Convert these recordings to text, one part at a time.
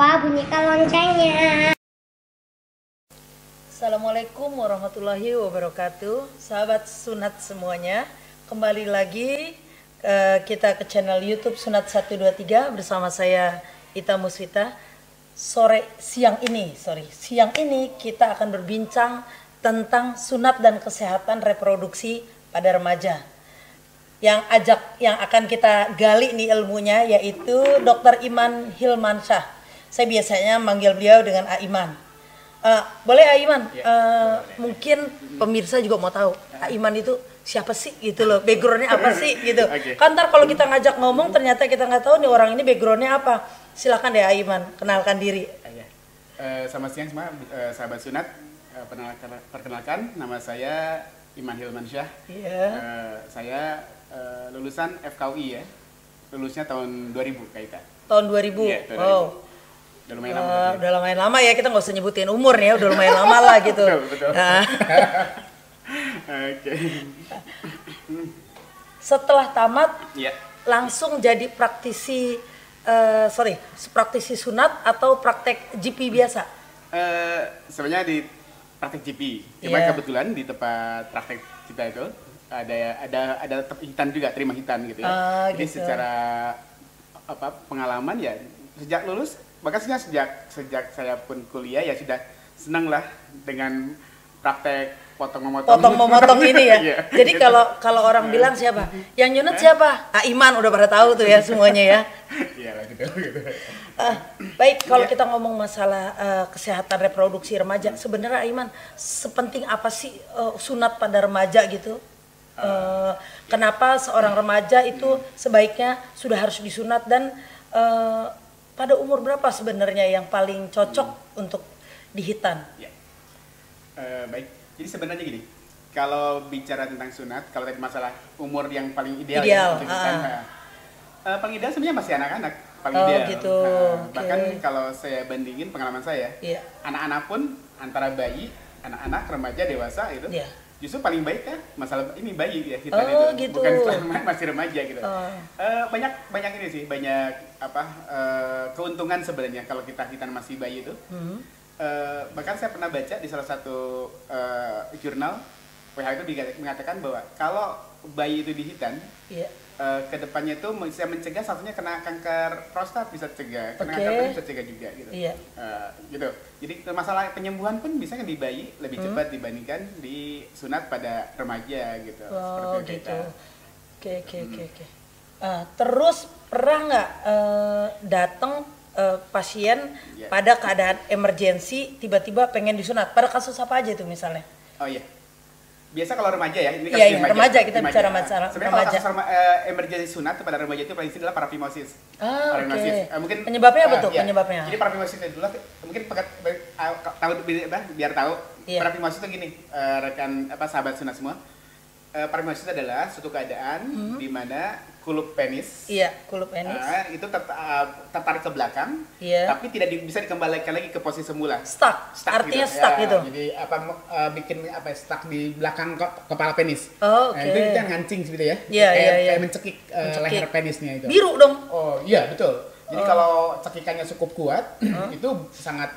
lupa bunyikan loncengnya. Assalamualaikum warahmatullahi wabarakatuh. Sahabat sunat semuanya, kembali lagi kita ke channel YouTube Sunat 123 bersama saya Ita Muswita. Siang ini kita akan berbincang tentang sunat dan kesehatan reproduksi pada remaja. Yang akan kita gali nih ilmunya yaitu Dr. Iman Hilmansyah. Saya biasanya manggil beliau dengan Aiman. Boleh Aiman? Mungkin pemirsa juga mau tahu Aiman itu siapa sih gitu loh, backgroundnya apa sih gitu. Okay. Kan ntar kalau kita ngajak ngomong ternyata kita nggak tahu nih orang ini backgroundnya apa. Silakan deh Aiman, kenalkan diri. Selamat siang semua sahabat sunat. Perkenalkan, nama saya Iman Hilmansyah. Saya lulusan FKUI ya. Lulusnya tahun 2000 Kak Ita. Tahun 2000. Iya, tahun 2000. Wow. Udah lumayan lama. Udah lumayan lama ya, kita nggak usah nyebutin umur ya, udah lumayan lama lah gitu. Betul. Oke. Setelah tamat, Iya. langsung jadi praktisi sunat atau praktek GP biasa? Sebenarnya di praktek GP. Cuma Iya. kebetulan di tempat praktek kita itu ada hitan juga, terima hitan gitu ya. Jadi Gitu. secara pengalaman ya sejak lulus, bahkan sejak saya pun kuliah ya sudah senang lah dengan praktek potong-memotong ini ya. Iya. Jadi kalau orang bilang siapa? Yang nyunat siapa? Iman, udah pada tahu tuh ya semuanya ya. Iya lah gitu. Baik, kalau kita ngomong masalah kesehatan reproduksi remaja, sebenarnya Iman, sepenting apa sih sunat pada remaja gitu? Kenapa seorang remaja itu sebaiknya sudah harus disunat dan pada umur berapa sebenarnya yang paling cocok untuk dihitan? Ya. Baik, jadi sebenarnya gini, kalau bicara tentang sunat, kalau tadi masalah umur yang paling ideal. Ya, untuk hitan, paling ideal sebenarnya masih anak-anak, paling ideal. Gitu. Bahkan kalau saya bandingin pengalaman saya, Iya. anak-anak pun antara bayi, anak-anak, remaja, dewasa itu. Iya. Justru paling baik kan masalah ini bayi ya, hitan itu, Gitu. bukan selama masih remaja gitu. Banyak ini sih, banyak keuntungan sebenarnya kalau kita hitan masih bayi itu. Bahkan saya pernah baca di salah satu jurnal WHO itu mengatakan bahwa kalau bayi itu dihitan, Iya. kedepannya itu bisa mencegah satunya kena kanker prostat, bisa cegah, kena kanker prostat bisa cegah juga gitu. Iya. Gitu. Jadi masalah penyembuhan pun bisa di bayi lebih cepat dibandingkan di sunat pada remaja gitu. Oh Seperti itu, gitu. Kak. Oke. Terus pernah nggak datang pasien Iya. pada keadaan emergensi tiba-tiba pengen disunat? Pada kasus apa aja itu misalnya? Oh iya. Biasa kalau remaja ya, ini Iya, kasus remaja, kita bicara masalah sebenarnya remaja. kalau kasus emergency sunat pada remaja itu paling sering adalah parafimosis. Oke. Mungkin Penyebabnya apa tuh? iya. Penyebabnya? Jadi parafimosis itu dulu mungkin tahu biar tahu. Iya. Parafimosis itu gini, rekan sahabat sunat semua. Parafimosis adalah suatu keadaan di mana kulup penis Iya, kulup penis. itu tertarik ke belakang, Iya. tapi tidak bisa dikembalikan lagi ke posisi semula. Stuck. Artinya stuck Ya, gitu. Jadi bikin stuck di belakang kepala penis. Oh, oke. Itu kita ngancing gitu ya. Iya. Kayak mencekik leher penisnya itu. Biru dong. Oh iya betul. Jadi kalau cekikannya cukup kuat, itu sangat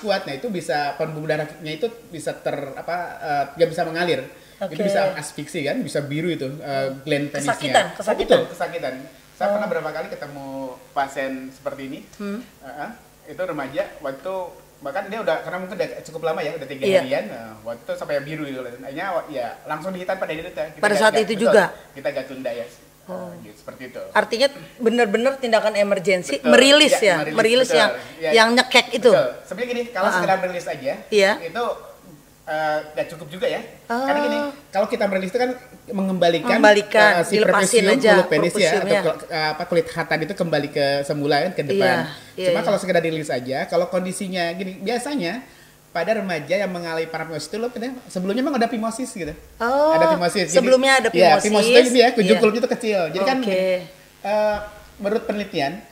kuat. Nah itu bisa pembuluh darahnya itu bisa nggak bisa mengalir. Oke. Itu bisa asfiksi kan, bisa biru itu gland penisnya. Kesakitan. Betul, kesakitan. Saya pernah berapa kali ketemu pasien seperti ini. Itu remaja waktu bahkan dia karena mungkin udah cukup lama ya, udah 3 Iya. harian. Waktu itu sampai biru itu. Akhirnya ya langsung dihitan pada itu. Pada saat itu juga? Kita gak tunda ya. Gitu, seperti itu. Artinya benar-benar tindakan emergensi, Betul. merilis Ya, merilis betul. yang Ya. yang nyekek itu. Betul. Sebenarnya gini, kalau sekedar merilis aja, Iya. itu nggak cukup juga ya. Karena gini, kalau kita merilis itu kan mengembalikan si dilepasin perfusium aja kulit penis ya, perfusiumnya. atau kulit khatan itu kembali ke semula kan, ke depan. Iya, Cuma iya. kalau sekedar dirilis aja, kalau kondisinya gini, biasanya pada remaja yang mengalami parafimosis itu sebelumnya memang ada phimosis gitu. Oh, Ada phimosis. sebelumnya ada Ya, phimosis. phimosis itu ini ya, kunjung Iya. kulitnya itu kecil. Jadi kan Oke. menurut penelitian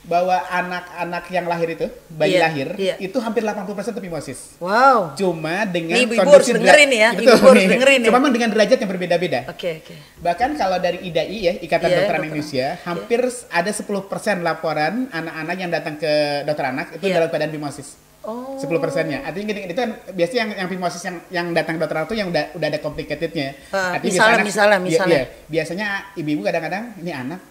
bahwa anak-anak yang lahir itu, bayi Iya, lahir, iya. itu hampir 80% terpimosis. Wow. Cuma dengan Nih, ibu harus dengerin nih ya, Betul, ibu harus nih. dengerin ya. Cuma memang dengan derajat yang berbeda-beda. Oke. Bahkan kalau dari IDAI ya, Ikatan Iya, Dokteran dokter. Indonesia, hampir ada 10% laporan anak-anak yang datang ke dokter anak itu Iya. dalam keadaan fimosis. Oh. 10%-nya. Artinya gini, itu kan biasanya yang fimosis yang datang ke dokter anak itu yang udah ada complicatednya. Artinya Misalnya. biasanya ibu-ibu kadang-kadang ini anak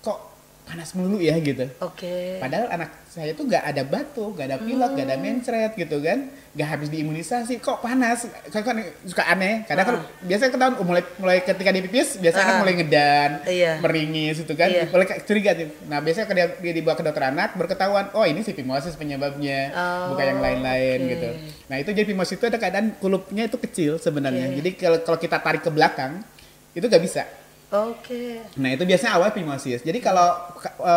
kok panas melulu ya gitu. Oke. Padahal anak saya tuh nggak ada batuk, nggak ada pilek, nggak ada mencret gitu kan, nggak habis diimunisasi, kok panas, kok suka aneh. Kadang kan biasanya ketahuan mulai ketika dipipis, biasanya kan mulai ngedan, Iya. meringis itu kan, Iya. mulai curiga tuh. Nah biasanya kalau dia dibawa ke dokter anak, berketahuan, oh ini si fimosis penyebabnya, bukan yang lain-lain oke. gitu. Nah itu jadi fimosis itu ada keadaan kulupnya itu kecil sebenarnya. Jadi kalau kita tarik ke belakang, itu nggak bisa. Oke. Nah itu biasanya awal fimosis. Jadi kalau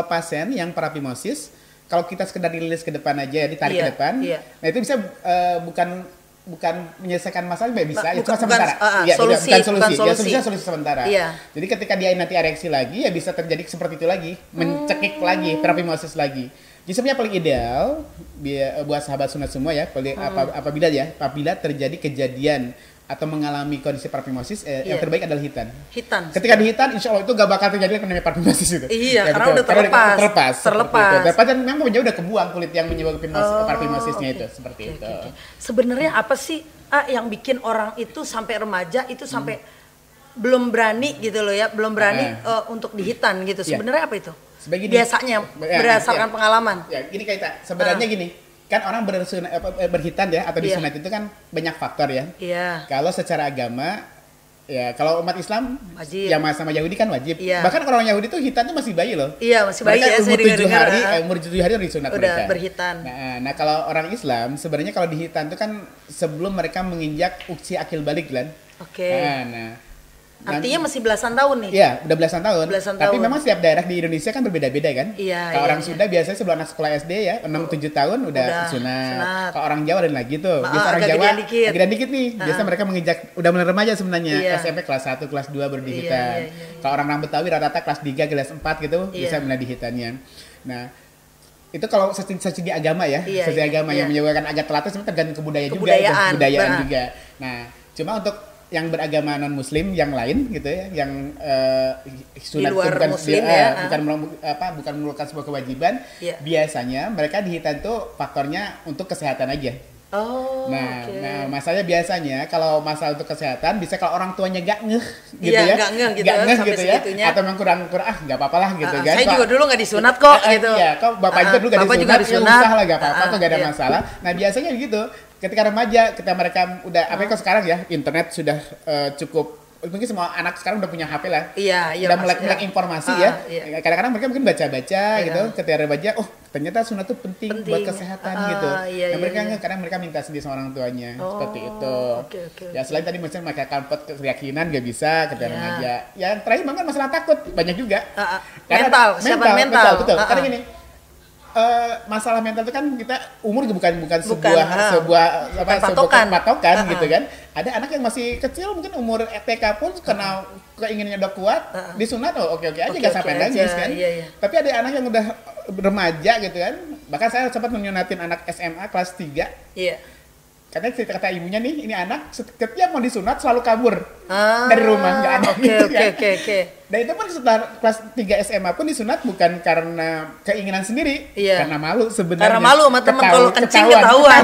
pasien yang parafimosis, kalau kita sekedar dirilis ke depan aja, ditarik Iya, ke depan, iya. nah itu bisa bukan menyelesaikan masalah, bisa itu bukan- sementara. bukan, Iya, solusi, bukan bukan solusi. Ya, solusi. solusi sementara. Iya. Jadi ketika dia nanti ereksi lagi, ya bisa terjadi seperti itu lagi, mencekik lagi, parafimosis lagi. Jadi sebenarnya paling ideal buat sahabat sunat semua ya, apabila terjadi kejadian atau mengalami kondisi parafimosis, yang Iya. terbaik adalah hitan. Hitan. Ketika dihitan, insya Allah itu gak bakal terjadi namanya parafimosis itu. Iya, karena betul. udah terlepas. Terlepas. Terlepas. Terlepas dan memang udah kebuang kulit yang menyebabkan parafimosisnya oke. itu seperti itu. Oke. Sebenarnya apa sih yang bikin orang itu sampai remaja itu sampai belum berani gitu loh ya, belum berani untuk dihitan gitu. Iya. Sebenarnya apa itu? Sebagai Biasanya berdasarkan pengalaman. Ya, gini Kaita, sebenarnya gini, kan orang berhitan ya atau Iya. disunat itu kan banyak faktor ya. Iya. Kalau secara agama, ya kalau umat Islam, Wajib. yang sama Yahudi kan wajib. Iya. Bahkan orang Yahudi tuh hitan tuh masih bayi loh. Iya, masih bayi Mereka ya, saya umur 7 dengar-dengar, hari, umur 7 hari udah disunat udah mereka. berhitan. Nah, kalau orang Islam sebenarnya kalau dihitan itu kan sebelum mereka menginjak usia akil balik kan. Oke. Artinya masih belasan tahun nih. Iya, udah belasan tahun. Tapi tahun. memang setiap daerah di Indonesia kan berbeda-beda kan. Iya, Kalau iya, orang iya. Sunda biasanya sebelum anak sekolah SD ya, 6-7 tahun udah sunat. sunat. Kalau orang Jawa dan lagi tuh. Biasa orang agak Jawa gedean dikit. gedean dikit nih. Biasa mereka menginjak udah mulai remaja sebenarnya. Iya. SMP kelas 1, kelas 2 baru dihitan. Iya, iya. Kalau orang Betawi rata-rata kelas 3, kelas 4 gitu Iya. bisa mulai dihitannya. Nah, itu kalau segi agama ya, Iya, segi iya, agama iya. yang menyebabkan agak telat itu sebenarnya tergantung kebudayaan Kebudayaan, juga. benar. Nah, cuma untuk yang beragama non muslim yang lain gitu ya, yang sunat luar bukan muslim ya, bukan merupakan sebuah kewajiban, Iya. biasanya mereka dihitan tuh faktornya untuk kesehatan aja. Oh, Nah, oke. masalahnya biasanya kalau masalah untuk kesehatan bisa kalau orang tuanya gak ngeh gitu Iya, ya. nggak ngeh gitu, Nggak ngeh sampai gitu ya. segitunya. Atau memang kurang nggak apa-apa lah gitu kan. Saya Kok- juga dulu nggak disunat kok gitu. Iya, kok bapak juga dulu gak Bapak disunat, juga disunat. ya usah lah gak apa-apa, kok gak ada Iya. masalah. Nah biasanya gitu, ketika remaja, ketika mereka udah, apa kok sekarang ya, internet sudah cukup, mungkin semua anak sekarang udah punya HP lah. Iya, iya. Udah maksudnya. melek informasi ya. Iya. Kadang-kadang mereka mungkin baca-baca Iya. gitu, ketika remaja, oh ternyata sunat tuh penting buat kesehatan gitu. Iya, Nah mereka iya. kadang mereka minta sendiri sama orang tuanya, seperti itu. Oke. Ya selain tadi misalnya mereka kampet keyakinan gak bisa ketika Iya. remaja. Yang terakhir memang masalah takut banyak juga. Karena- Mental, kesiapan mental. betul. Karena gini, masalah mental itu kan kita umur bukan patokan gitu kan. Ada anak yang masih kecil mungkin umur TK pun karena keinginannya udah kuat disunat oke aja nggak sampai Oke nangis aja, kan. iya. Tapi ada anak yang udah remaja gitu kan. Bahkan saya sempat menyunatin anak SMA kelas 3. Iya. Karena cerita kata ibunya nih, ini anak setiap mau disunat selalu kabur dari rumah, nggak ada gitu kan. Oke. Dan itu pun setelah kelas 3 SMA pun disunat bukan karena keinginan sendiri, Iya. karena malu sebenarnya. Karena malu sama temen, kalau kencing ketahuan.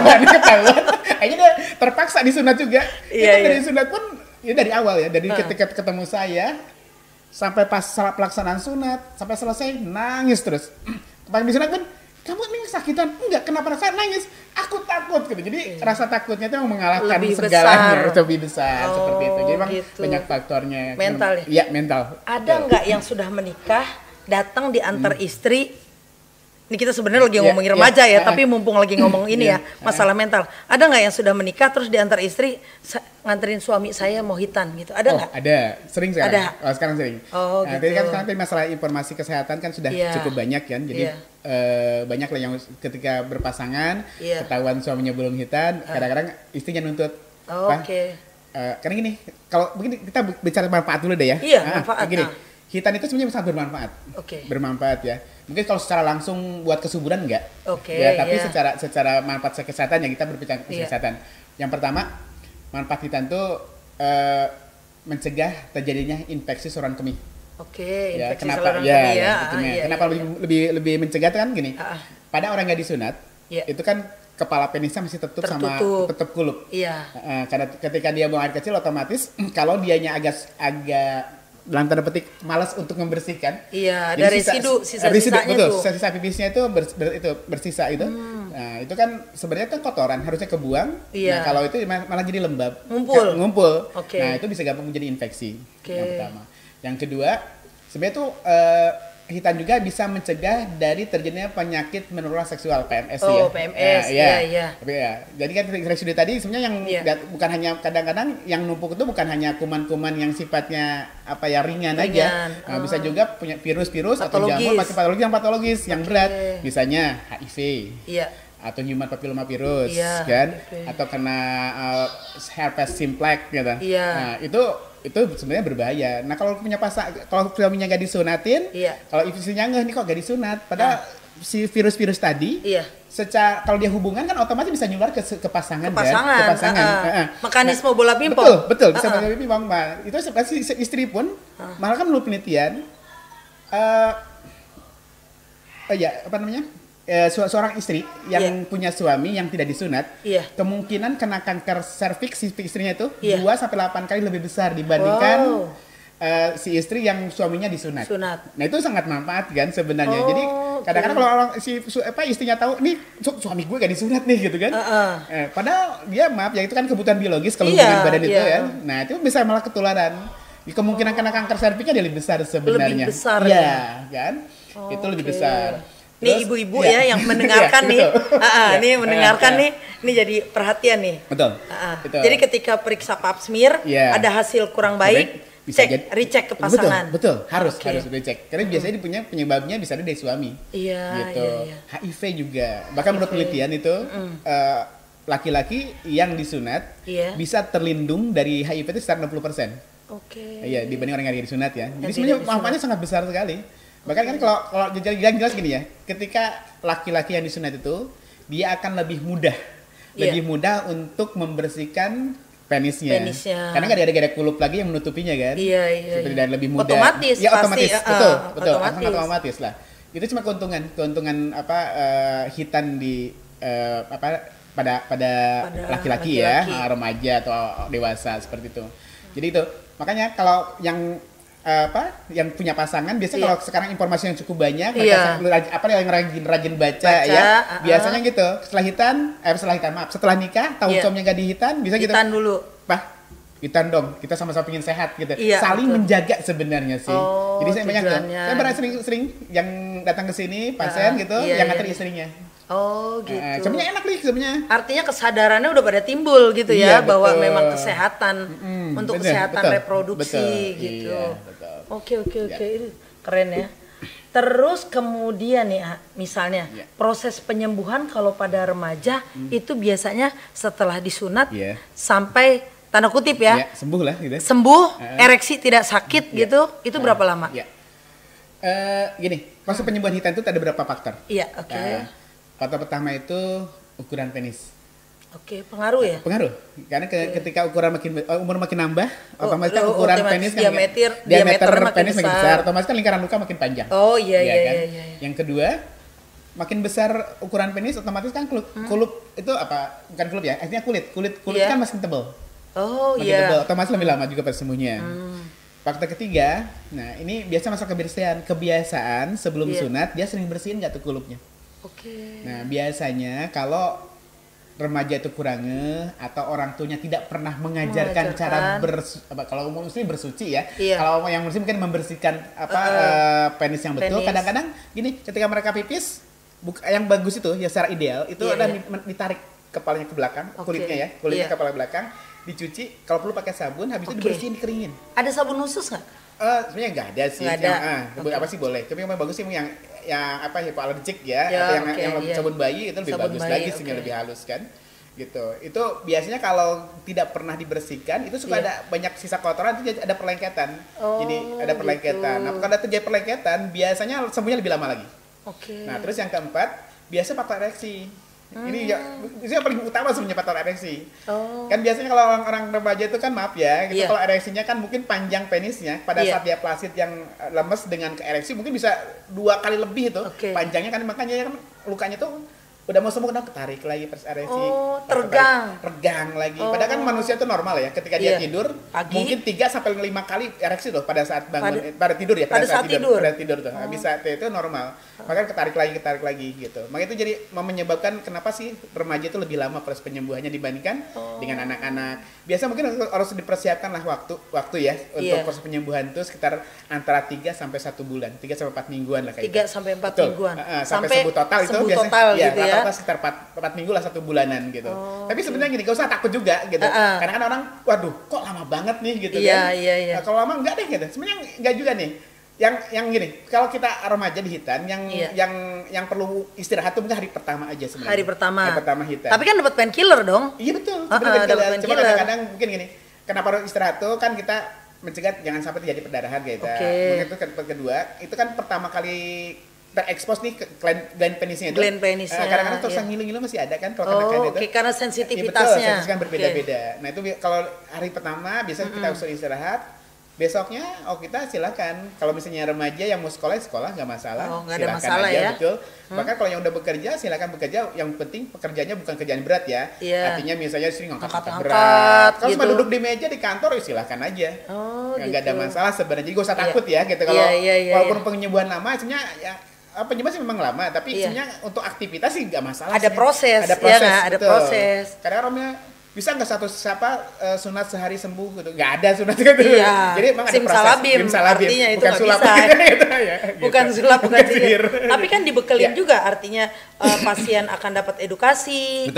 Akhirnya dia terpaksa disunat juga. Iya, Itu dari iya. sunat pun ya dari awal ya, dari ketika ketemu saya sampai pas pelaksanaan sunat sampai selesai nangis terus. Pas disunat pun, kamu ini sakitan? Enggak, kenapa saya nangis? Aku takut gitu. Jadi rasa takutnya itu mengalahkan Lebih segalanya, besar. lebih besar seperti itu. Jadi memang gitu. banyak faktornya. Mental ya? Iya, mental. Ada nggak yang sudah menikah datang diantar istri? Ini kita sebenarnya lagi ngomongin remaja ya, tapi mumpung lagi ngomong ini ya, masalah mental. Ada nggak yang sudah menikah terus diantar istri nganterin suami saya mau hitan gitu? Ada nggak? Ada, sering sekarang. Ada. Sekarang sering. Oh, Nah, gitu. tadi kan sekarang tadi masalah informasi kesehatan kan sudah Iya. cukup banyak kan. Jadi Iya. banyak lah yang ketika berpasangan Iya. ketahuan suaminya belum hitan, kadang-kadang istrinya nuntut. Oh, Pak, oke. karena gini, kalau begini kita bicara manfaat dulu deh ya. Iya, manfaat, Gini, nah. hitan itu sebenarnya sangat bermanfaat. Oke. Bermanfaat ya. Mungkin kalau secara langsung buat kesuburan enggak. Oke, Ya, tapi iya. secara manfaat kesehatan ya kita berbicara Iya. kesehatan. Yang pertama, manfaat hitam itu mencegah terjadinya infeksi saluran kemih. Oke, Ya, infeksi kenapa? saluran Ya, kemih ya. itu Iya, kenapa iya. lebih mencegah itu kan gini. Pada orang nggak disunat, Iya. itu kan kepala penisnya masih tertutup sama Tertutup. tutup kulup. Iya. Karena ketika dia buang air kecil otomatis kalau dianya agak dalam tanda petik malas untuk membersihkan. Iya, jadi ada sisa-sisanya betul, tuh. sisa-sisa pipisnya itu bersisa itu. Nah, itu kan sebenarnya kan kotoran harusnya kebuang. Iya. Nah, kalau itu malah jadi lembab. Ngumpul. Oke. Nah, itu bisa gampang menjadi infeksi. Oke. Yang pertama. Yang kedua, sebenarnya tuh hitam juga bisa mencegah dari terjadinya penyakit menular seksual PMS ya. Oh, PMS. Iya. Tapi ya, jadi kan residui tadi sebenarnya yang Iya. bukan hanya kadang-kadang yang numpuk itu bukan hanya kuman-kuman yang sifatnya apa ya ringan aja. Nah, bisa juga punya virus-virus atau Patologis. jamur yang patologis yang berat. Misalnya HIV. Iya. Atau human papillomavirus Iya, kan HIV. atau kena herpes simplex gitu. Iya. Nah, itu sebenarnya berbahaya. Nah, kalau suaminya nggak disunatin, Iya. kalau istrinya nih kok nggak disunat, padahal si virus-virus tadi, Iya. secara kalau dia hubungan kan otomatis bisa nyular ke pasangan kan? Pasangan. Ke pasangan. Mekanisme bola pingpong. Betul, bisa bola pingpong. Nah, itu seperti istri pun, malah kan menurut penelitian, seorang istri yang punya suami yang tidak disunat, kemungkinan kena kanker serviks si istrinya itu 2-8 kali lebih besar dibandingkan si istri yang suaminya disunat. Nah, itu sangat manfaat kan sebenarnya. Jadi kadang-kadang kalau orang istrinya tahu nih suami gue gak disunat nih gitu kan. Padahal dia maaf ya itu kan kebutuhan biologis kalau hubungan badan itu ya. Nah, itu bisa malah ketularan. Kemungkinan kena kanker serviksnya dia lebih besar sebenarnya. Lebih besar ya kan? Itu lebih besar. Nih ibu-ibu ya yang mendengarkan nih, nih mendengarkan nih, ini jadi perhatian nih. Betul. Jadi ketika periksa pap smear, ada hasil kurang baik, recheck ke pasangan. Betul, harus recheck. Karena biasanya punya penyebabnya bisa dari suami. Iya. HIV juga. Bahkan menurut penelitian itu laki-laki yang disunat bisa terlindung dari HIV itu sekitar 60%. Iya, dibanding orang yang tidak disunat ya. Jadi sebenarnya manfaatnya sangat besar sekali. Bahkan kan kalau jelas gini ya, ketika laki-laki yang disunat itu dia akan lebih mudah untuk membersihkan penisnya. Karena nggak ada kulup lagi yang menutupinya kan. Iya. Seperti dan lebih mudah. Otomatis. Ya otomatis, pasti, betul. Otomatis lah. Itu cuma keuntungan hitan di pada laki-laki ya, remaja atau dewasa seperti itu. Jadi itu makanya kalau yang punya pasangan biasanya kalau sekarang informasi yang cukup banyak yang rajin baca ya biasanya gitu setelah nikah tahu suaminya gak dihitan bisa gitu hitan dulu hitan dong kita sama-sama ingin sehat gitu saling betul. menjaga sebenarnya sih jadi saya banyak tuh saya pernah sering yang datang ke sini pasien gitu yang nganter istrinya. Gitu. Sebenarnya enak nih sebenarnya. Artinya kesadarannya udah pada timbul gitu ya bahwa memang kesehatan untuk kesehatan reproduksi gitu. Oke. Ini keren ya. Terus kemudian nih misalnya proses penyembuhan kalau pada remaja itu biasanya setelah disunat sampai tanda kutip ya. Sembuh lah gitu. Sembuh, ereksi tidak sakit gitu. Itu berapa lama? Gini, proses penyembuhan hitan itu ada beberapa faktor. Iya, oke. Faktor pertama itu ukuran penis. Oke, pengaruh ya? Pengaruh. Karena ketika umur makin nambah, otomatis kan ukuran penis kan diameter penis makin besar, otomatis kan lingkaran luka makin panjang. Iya. Yang kedua, makin besar ukuran penis, otomatis kan kulup itu apa? Bukan kulup ya, artinya kulit kan makin tebal. Makin tebal, otomatis lebih lama juga persembuhnya. Faktor ketiga, nah ini biasa masalah kebiasaan sebelum sunat dia sering bersihin nggak tuh kulupnya. Nah biasanya kalau remaja itu kurang atau orang tuanya tidak pernah mengajarkan cara kalau muslim bersuci ya. Kalau yang muslim mungkin membersihkan penis yang betul. Kadang-kadang gini, ketika mereka pipis yang bagus itu ya secara ideal itu adalah ditarik kepalanya ke belakang, kulitnya kepala belakang, dicuci, kalau perlu pakai sabun, habis itu dibersihin, dikeringin. Ada sabun khusus nggak? Sebenarnya nggak ada sih. Apa sih boleh? Tapi yang bagus sih yang hypoallergic ya, atau yang sabun bayi itu lebih bagus lagi sih, lebih halus kan. Gitu. Itu biasanya kalau tidak pernah dibersihkan itu suka ada banyak sisa kotoran, itu ada perlengketan. Jadi ada perlengketan. Nah, kalau ada terjadi perlengketan biasanya sembuhnya lebih lama lagi. Oke. Nah, terus yang keempat, biasa faktor ereksi. Ini yang paling utama sebenarnya faktor ereksi. Kan biasanya kalau orang remaja itu kan maaf ya, gitu, kalau ereksinya kan mungkin panjang penisnya pada saat dia plasid yang lemes dengan ke ereksi mungkin bisa 2 kali lebih itu panjangnya kan, makanya kan lukanya tuh udah mau sembuh ketarik lagi pas ereksi. Regang lagi. Padahal kan manusia tuh normal ya, ketika dia tidur mungkin 3 sampai 5 kali ereksi loh pada saat bangun pada tidur ya, pada saat tidur tuh. Bisa itu normal. Makanya ketarik lagi gitu. Makanya itu jadi menyebabkan kenapa sih remaja itu lebih lama proses penyembuhannya dibandingkan dengan anak-anak. Biasa mungkin harus dipersiapkan lah waktu ya untuk proses penyembuhan itu sekitar antara 3 sampai 1 bulan, 3 sampai 4 mingguan lah kayak 3 sampai 4 mingguan. Sampai sembuh total itu biasanya gitu ya. Rata-rata sekitar 4 minggu lah, 1 bulanan gitu. Tapi sebenarnya gini, gak usah takut juga gitu. Karena kan orang, waduh kok lama banget nih gitu kan. Nah, kalau lama enggak deh gitu. Sebenarnya enggak juga nih. Yang gini, kalau kita remaja di hitan yang perlu istirahat tuh mungkin hari pertama aja sebenarnya. Hari pertama hitan. Tapi kan dapat painkiller dong. Iya betul. Cuma kadang-kadang mungkin gini, kenapa harus istirahat tuh kan kita mencegah jangan sampai terjadi perdarahan gitu. Mungkin itu kedua, itu kan pertama kali terekspos nih ke gland penisnya itu. Gland penisnya. Kadang-kadang terus ngilu-ngilu masih ada kan kalau kena itu. Karena sensitivitasnya. Betul, sensitivitas kan berbeda-beda. Nah, itu kalau hari pertama biasanya kita usul istirahat. Besoknya kita silakan. Kalau misalnya remaja yang mau sekolah nggak masalah. Nggak ada silakan masalah aja, ya. Betul. Bahkan kalau yang udah bekerja silakan bekerja. Yang penting pekerjaannya bukan kerjaan berat ya. Artinya misalnya sering ngangkat berat. Kalau cuma duduk di meja di kantor silakan aja. Nggak ada masalah sebenarnya. Jadi gak usah takut ya gitu. Kalau walaupun penyembuhan lama sebenarnya ya penyembuhan sih memang lama, tapi sebenarnya untuk aktivitas sih nggak masalah. Ada proses. Ada proses. Kadang orangnya bisa nggak sunat sehari sembuh gitu? Nggak ada sunat gitu. Jadi emang ada proses. Simsalabim. Artinya itu bukan nggak sulap. bisa. Gitu, ya, bukan gitu. sulap, bukan sihir. sihir. Tapi kan dibekelin juga, artinya pasien akan dapat edukasi,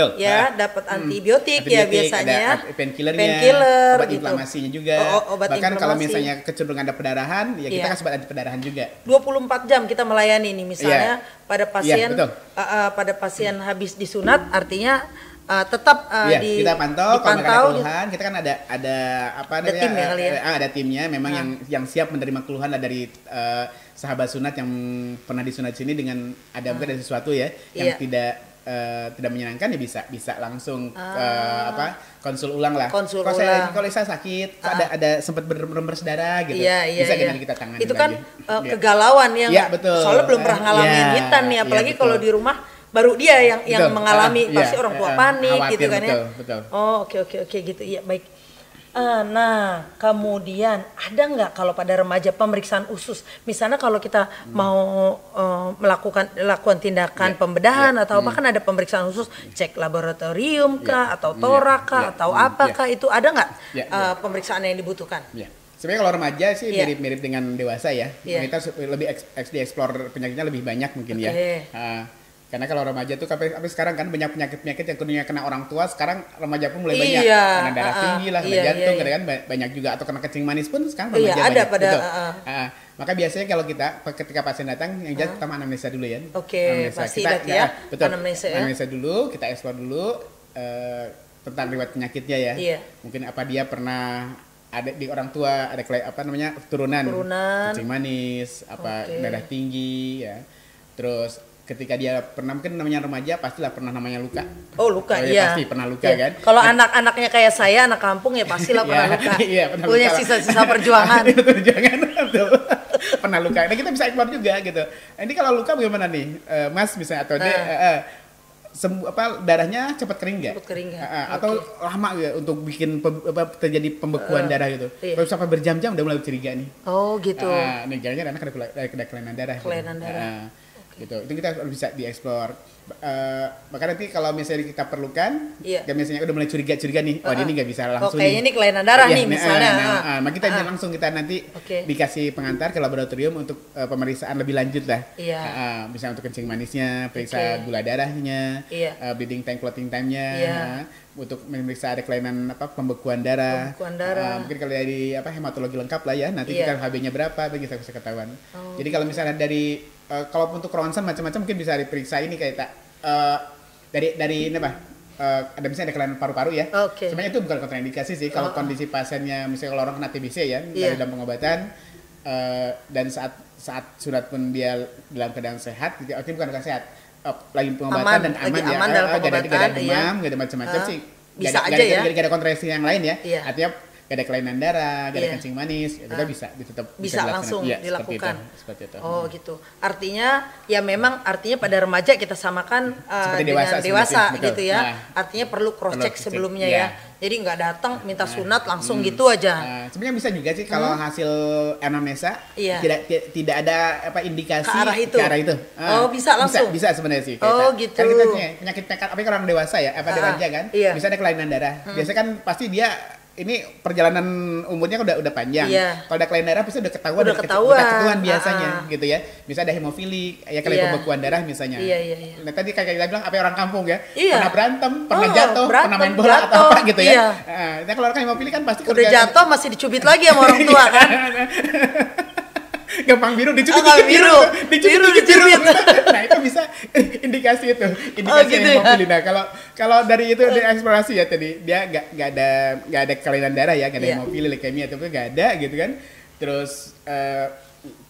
dapat antibiotik ya biasanya. Ada painkiller, obat inflamasinya juga. Bahkan kalau misalnya kecenderungan ada perdarahan, ya kita kasih obat anti perdarahan juga. 24 jam kita melayani nih misalnya pada pasien habis disunat, artinya tetap kita pantau kalau ada keluhan, kita kan ada tim ya, ada timnya memang yang siap menerima keluhan dari sahabat sunat yang pernah disunat sini dengan ada mungkin ada sesuatu ya yang tidak menyenangkan ya bisa langsung konsul ulang lah. Kalau saya sakit, ada sempat berdarah gitu, bisa kita tangani. Itu kan kegalauan yang soalnya belum pernah ngalamin hitan nih, apalagi kalau di rumah baru dia yang mengalami, pasti orang tua panik khawatir, gitu kan ya. Betul. Oke gitu. Iya, baik. Nah, kemudian ada nggak kalau pada remaja pemeriksaan usus? Misalnya kalau kita mau melakukan tindakan pembedahan atau bahkan ada pemeriksaan usus, cek laboratorium kah atau torak kah atau apakah itu ada nggak pemeriksaan yang dibutuhkan? Sebenarnya kalau remaja sih mirip-mirip dengan dewasa ya. Kita lebih explore penyakitnya lebih banyak mungkin ya. Karena kalau remaja tuh sampai sekarang kan banyak penyakit yang dunia kena orang tua, sekarang remaja pun mulai banyak. Kena darah tinggi lah, kena jantung, kan banyak juga, atau kena kencing manis pun sekarang remaja banyak. Maka biasanya kalau ketika pasien datang, yang jelas pertama anamnesa dulu ya. Pasti ya. Betul. Anamnesa dulu, kita explore dulu tentang riwayat penyakitnya ya. Mungkin apa dia pernah ada di orang tua ada turunan kencing manis, darah tinggi ya. Terus ketika dia pernah, mungkin namanya remaja pastilah pernah namanya luka. Luka, pasti pernah luka kan. Kalau anak-anaknya kayak saya, anak kampung ya pastilah pernah luka. Pernah punya sisa-sisa perjuangan. Pernah luka. Nah, kita bisa explore juga gitu. Ini kalau luka bagaimana nih, Mas misalnya, atau darahnya cepat kering nggak? Atau lama nggak untuk bikin terjadi pembekuan darah gitu? Kalau sampai berjam-jam udah mulai curiga nih. Gitu. Nih jangan anak ada kelainan darah. Gitu. Itu kita bisa dieksplor. Maka nanti kalau misalnya kita perlukan, dan misalnya udah mulai curiga nih, ini nggak bisa langsung. Kayaknya ini kelainan darah nih misalnya. Maka kita langsung kita nanti dikasih pengantar ke laboratorium untuk pemeriksaan lebih lanjut lah. Misalnya untuk kencing manisnya, periksa gula darahnya, bleeding time, clotting time-nya, untuk memeriksa ada kelainan pembekuan darah. Mungkin kalau dari hematologi lengkap lah ya, nanti kita HB-nya berapa, bisa ketahuan. Jadi kalau misalnya dari kalau untuk ronsen macam-macam mungkin bisa diperiksa ini kayak dari ada misalnya ada kelainan paru-paru ya. Sebenarnya itu bukan kontraindikasi sih kalau kondisi pasiennya, misalnya kalau orang kena TBC ya dari dalam pengobatan dan saat saat sunat pun dia dalam keadaan sehat, gitu, artinya bukan sehat, lagi pengobatan Aman, dan aman lagi ya, aman dalam gak ada pengobatan, demam, gak ada macam-macam sih, bisa aja ya. Gak ada kontrasi yang lain ya, Iya. artinya gak ada kelainan darah, gak ada Iya. kencing manis, ya kita bisa tetap Bisa langsung ya, dilakukan. seperti itu. Oh gitu. Artinya ya memang artinya pada remaja kita samakan Seperti dengan dewasa betul. gitu ya. Nah, Artinya perlu cross check perlu sebelumnya cek, ya. Jadi nggak datang minta sunat langsung gitu aja. Sebenarnya bisa juga sih kalau hasil anamnesa Iya. tidak ada apa indikasi Ke arah itu. Oh, bisa langsung? Bisa sebenarnya sih. Oh, gitu. Kan kita punya penyakit apalagi kalau orang dewasa ya, apa remaja kan, iya. bisa ada kelainan darah. Biasanya kan pasti dia ini perjalanan umurnya udah panjang. Iya. Kalau ada kelainan darah pasti udah ketahuan, Udah ketahuan. ketuaan biasanya gitu ya. Bisa ada hemofili, ya kayak Iya. pembekuan darah misalnya. Iya. Nah, tadi kayak kita bilang apa orang kampung ya, Iya. pernah berantem, pernah Oh, jatuh, berantem, pernah main bola atau jatuh. apa gitu ya. Iya. Nah, kalau orang hemofili kan pasti Udah jatuh masih dicubit lagi sama orang tua kan. gampang biru dicubit, biru. dicubit. Nah itu bisa indikasi itu, gitu hemofili. Nah kalau dari itu dari eksplorasi ya tadi dia nggak ada kelainan darah ya, nggak ada Iya. hemofili, leukemia itu nggak ada gitu kan. Terus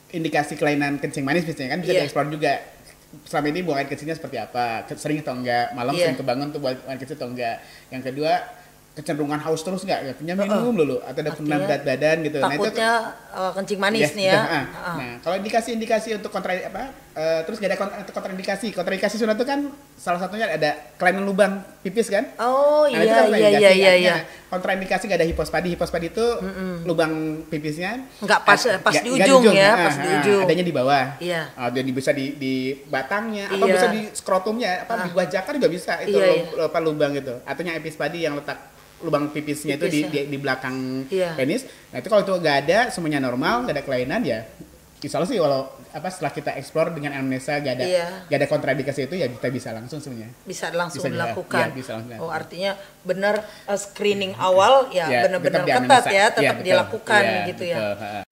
indikasi kelainan kencing manis biasanya kan bisa Iya. dieksplor juga. Selama ini buang air kencingnya seperti apa, sering atau enggak, malam Iya. sering kebangun tuh buang air kencing atau enggak. Yang kedua kecenderungan haus terus nggak punya minum dulu atau ada pernah berat badan gitu. Takutnya kencing manis nih ya. Nah, kalau indikasi-indikasi untuk terus gak ada kontraindikasi. Kontraindikasi sunat itu kan salah satunya ada kelainan lubang pipis kan? Oh Nah, itu iya kan kontraindikasi. iya. Artinya kontraindikasi gak ada hipospadi. Hipospadi itu lubang pipisnya Nggak pas nggak di ujung ya, Nah, pas di ujung. adanya di bawah. Iya. Dan bisa di batangnya atau Iya. bisa di skrotumnya, di buah jakar juga bisa itu Iya. lubang itu. Artinya epispadi yang letak lubang pipisnya itu di belakang Iya. penis. Nah itu kalau itu nggak ada, semuanya normal, nggak ada kelainan ya. Insya Allah sih kalau setelah kita explore dengan anamnesa nggak ada kontraindikasi itu ya kita bisa langsung sebenarnya. Bisa langsung Bisa dilakukan. ya, bisa langsung. Oh artinya benar screening awal ya Ya, benar-benar tetap ketat dianalisa. ya, Ya, tetap betul. dilakukan Ya, gitu ya. betul.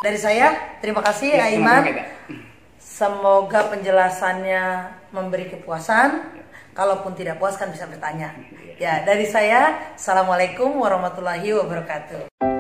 Dari saya terima kasih Ya, Aiman. sama-sama, Kak. Semoga penjelasannya memberi kepuasan. Kalaupun tidak puas kan bisa bertanya. Ya, dari saya, Assalamualaikum warahmatullahi wabarakatuh.